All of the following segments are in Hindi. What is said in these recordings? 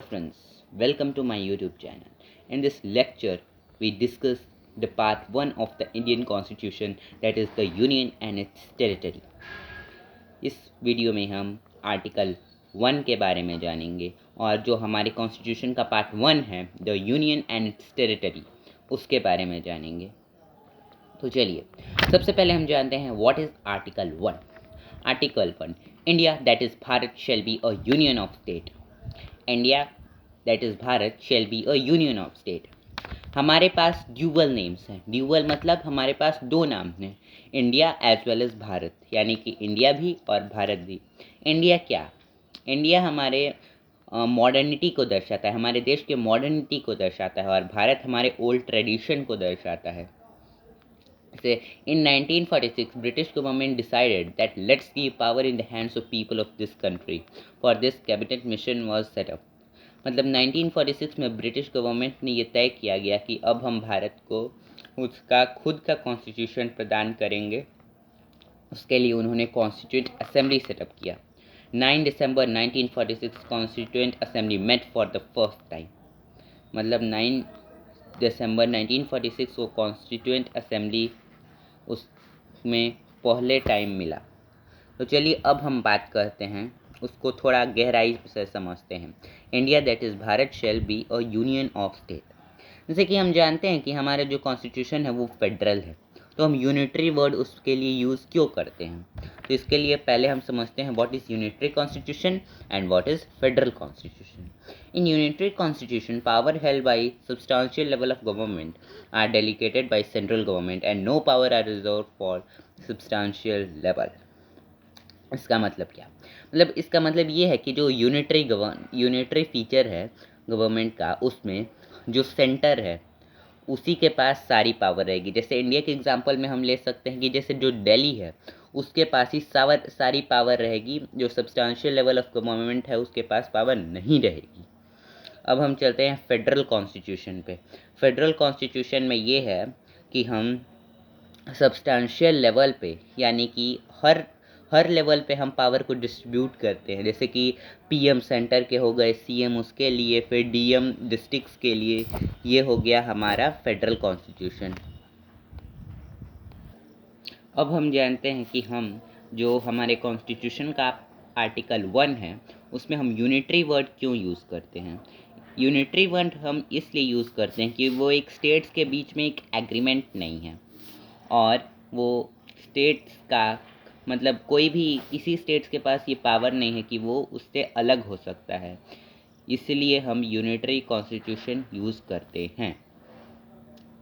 friends, welcome to my YouTube channel. In this lecture, we discuss the part 1 of the Indian Constitution, that is the Union and its territory. इस वीडियो में हम आर्टिकल 1 के बारे में जानेंगे और जो हमारे कॉन्स्टिट्यूशन का पार्ट 1 है the union and it's territory उसके बारे में जानेंगे। तो चलिए सबसे पहले हम जानते हैं what is article 1। Article 1, India that is Bharat shall be a union of state. India that is Bharat shall be a union of state. हमारे पास ड्यूअल नेम्स हैं। ड्यूअल मतलब हमारे पास दो नाम हैं, India as well as Bharat, यानी कि इंडिया भी और भारत भी। इंडिया क्या? इंडिया हमारे मॉडर्निटी को दर्शाता है, हमारे देश के मॉडर्निटी को दर्शाता है, और भारत हमारे ओल्ड ट्रेडिशन को दर्शाता है। से in 1946 British government decided that let's give power in the hands of people of this country. For this cabinet mission was set up. मतलब 1946 में ब्रिटिश गवर्नमेंट ने ये तय किया गया कि अब हम भारत को उसका खुद का कॉन्स्टिट्यूशन प्रदान करेंगे। उसके लिए उन्होंने कॉन्स्टिट्यूएंट असेंबली सेटअप किया। 9 December 1946 constituent assembly met for the first time. मतलब 9 दिसंबर 1946 को कॉन्स्टिट्यूएंट असेंबली उसमें पहले टाइम मिला। तो चलिए अब हम बात करते हैं, उसको थोड़ा गहराई से समझते हैं। India that is Bharat shall be a union of state. जैसे कि हम जानते हैं कि हमारा जो कॉन्स्टिट्यूशन है वो फेडरल है, तो हम यूनिटरी वर्ड उसके लिए यूज़ क्यों करते हैं? तो इसके लिए पहले हम समझते हैं what is unitary constitution and what is federal constitution. In unitary constitution, power held by substantial level of government are delegated by central government and no power are reserved for substantial level. इसका मतलब क्या? मतलब इसका मतलब ये है कि जो यूनिटरी फीचर है गवर्नमेंट का, उसमें जो सेंटर है उसी के पास सारी पावर रहेगी। जैसे इंडिया के एग्जांपल में हम ले सकते हैं कि जैसे जो दिल्ली है उसके पास ही सारी पावर रहेगी, जो सब्सटेंशियल लेवल ऑफ गवर्नमेंट है उसके पास पावर नहीं रहेगी। अब हम चलते हैं फेडरल कॉन्स्टिट्यूशन पे। फेडरल कॉन्स्टिट्यूशन में ये है कि हम सब्सटेंशियल लेवल पे, यानी कि हर लेवल पे हम पावर को डिस्ट्रीब्यूट करते हैं। जैसे कि पीएम सेंटर के हो गए, सीएम उसके लिए, फिर डीएम डिस्ट्रिक्ट्स के लिए। ये हो गया हमारा फेडरल कॉन्स्टिट्यूशन। अब हम जानते हैं कि हम जो हमारे कॉन्स्टिट्यूशन का आर्टिकल 1 है उसमें हम यूनिटरी वर्ड क्यों यूज़ करते हैं। यूनिटरी वर्ड हम इसलिए यूज़ करते हैं कि वो एक स्टेट्स के बीच में एक एग्रीमेंट नहीं है, और वो स्टेट्स का मतलब कोई भी किसी स्टेट्स के पास ये पावर नहीं है कि वो उससे अलग हो सकता है। इसलिए हम यूनिटरी कॉन्स्टिट्यूशन यूज़ करते हैं,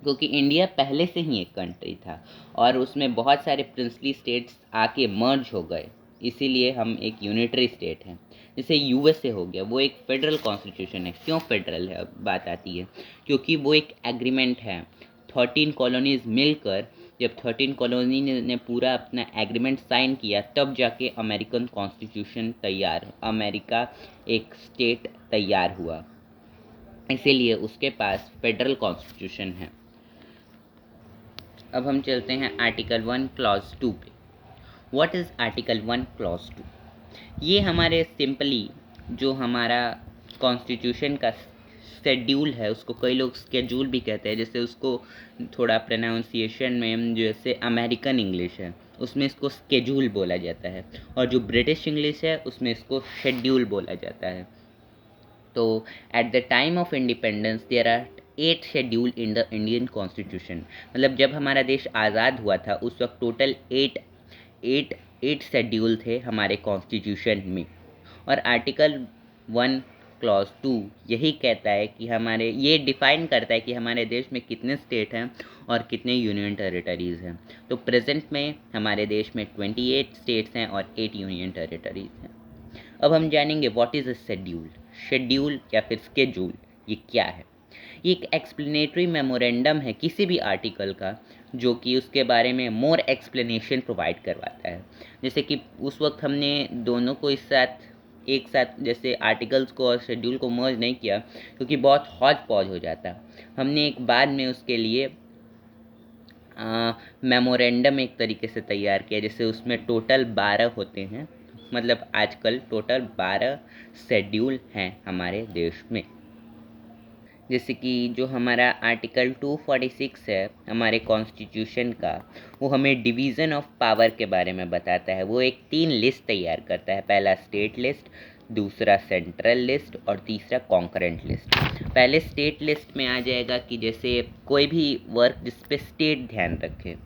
क्योंकि इंडिया पहले से ही एक कंट्री था और उसमें बहुत सारे प्रिंसली स्टेट्स आके मर्ज हो गए, इसीलिए हम एक यूनिटरी स्टेट हैं। जैसे यूएसए हो गया, वो एक फेडरल कॉन्स्टिट्यूशन है। क्यों फेडरल है? अब बात आती है क्योंकि वो एक एग्रीमेंट है। 13 कॉलोनीज़ मिलकर जब 13 कॉलोनी ने पूरा अपना एग्रीमेंट साइन किया, तब जाके अमेरिकन कॉन्स्टिट्यूशन तैयार, अमेरिका एक स्टेट तैयार हुआ, इसीलिए उसके पास फेडरल कॉन्स्टिट्यूशन है। अब हम चलते हैं आर्टिकल 1 क्लॉज 2 पे। What is article 1 clause 2? ये हमारे सिंपली जो हमारा कॉन्स्टिट्यूशन का शेड्यूल है, उसको कई लोग स्केड्यूल भी कहते हैं। जैसे उसको थोड़ा प्रोनाउंसिएशन में जैसे अमेरिकन इंग्लिश है उसमें इसको स्केड्यूल बोला जाता है, और जो ब्रिटिश इंग्लिश है उसमें इसको शेड्यूल बोला जाता है। तो at the time of independence there are 8 schedule in the Indian constitution. मतलब जब हमारा देश आज़ाद हुआ था उस वक्त टोटल 8 शेड्यूल थे हमारे कॉन्स्टिट्यूशन में, और आर्टिकल 1 क्लॉज 2 यही कहता है कि हमारे ये डिफ़ाइन करता है कि हमारे देश में कितने स्टेट हैं और कितने यूनियन टेरिटरीज़ हैं। तो प्रेजेंट में हमारे देश में 28 स्टेट्स हैं और 8 यूनियन टेरिटरीज़ हैं। अब हम जानेंगे what is a schedule. Schedule या फिर स्केड्यूल ये क्या है? ये एक एक्सप्लेनेटरी मेमोरेंडम है किसी भी आर्टिकल का, जो कि उसके बारे में मोर एक्सप्लेनेशन प्रोवाइड करवाता है। जैसे कि उस वक्त हमने दोनों को एक साथ जैसे आर्टिकल्स को और शेड्यूल को मर्ज नहीं किया, क्योंकि बहुत हौच पौच हो जाता। हमने एक बाद में उसके लिए मेमोरेंडम एक तरीके से तैयार किया, जैसे उसमें टोटल 12 होते हैं, मतलब आजकल टोटल 12 शेड्यूल हैं हमारे देश में। जैसे कि जो हमारा आर्टिकल 246 है हमारे कॉन्स्टिट्यूशन का, वो हमें डिवीज़न ऑफ पावर के बारे में बताता है। वो एक 3 लिस्ट तैयार करता है, पहला स्टेट लिस्ट, दूसरा सेंट्रल लिस्ट और तीसरा कॉन्करेंट लिस्ट। पहले स्टेट लिस्ट में आ जाएगा कि जैसे कोई भी वर्क जिस पे स्टेट ध्यान रखे,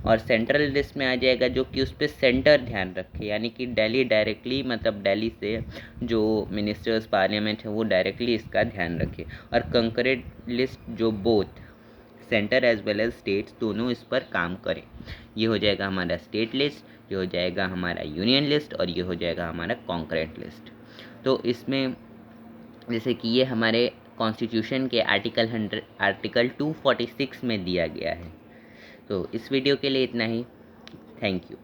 और सेंट्रल लिस्ट में आ जाएगा जो कि उस पर सेंटर ध्यान रखे, यानी कि दिल्ली डायरेक्टली, मतलब दिल्ली से जो मिनिस्टर्स पार्लियामेंट है वो डायरेक्टली इसका ध्यान रखे। और कंकरेंट लिस्ट जो both centre as well as states दोनों इस पर काम करें। ये हो जाएगा हमारा स्टेट लिस्ट, ये हो जाएगा हमारा यूनियन लिस्ट और ये हो जाएगा हमारा कॉन्करेंट लिस्ट। तो इसमें जैसे कि ये हमारे कॉन्स्टिट्यूशन के आर्टिकल 246 में दिया गया है। तो इस वीडियो के लिए इतना ही। Thank you.